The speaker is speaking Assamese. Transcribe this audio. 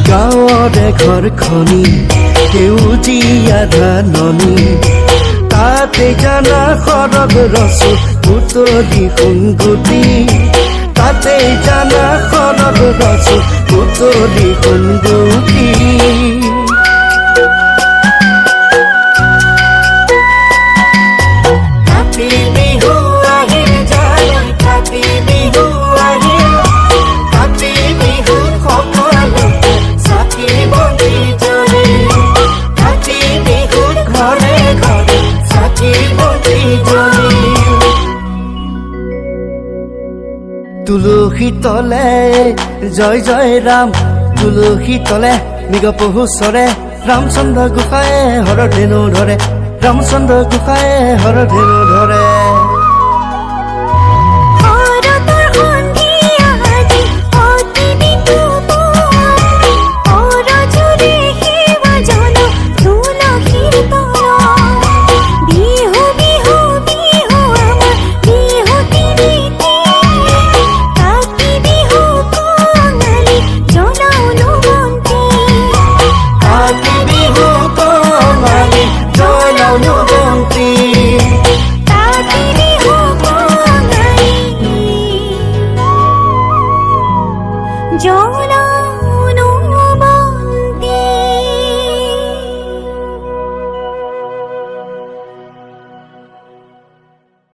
গাঁৱৰে ঘৰখনি সেউজীয়া ধাননি তাতে জানা সৰগ ৰচো পুতলি সোণগুটি তাতে জানা সৰগ ৰচো পুতলি সোণগুটি তুলসী তলে জয় জয় ৰাম তুলসী তলে মৃগ পহু চৰে ৰামচন্দ্ৰ গোসাঁয়ে হৰ ধেনু ধৰে ৰামচন্দ্ৰ গোসাঁয়ে হৰ ধেনু ধৰে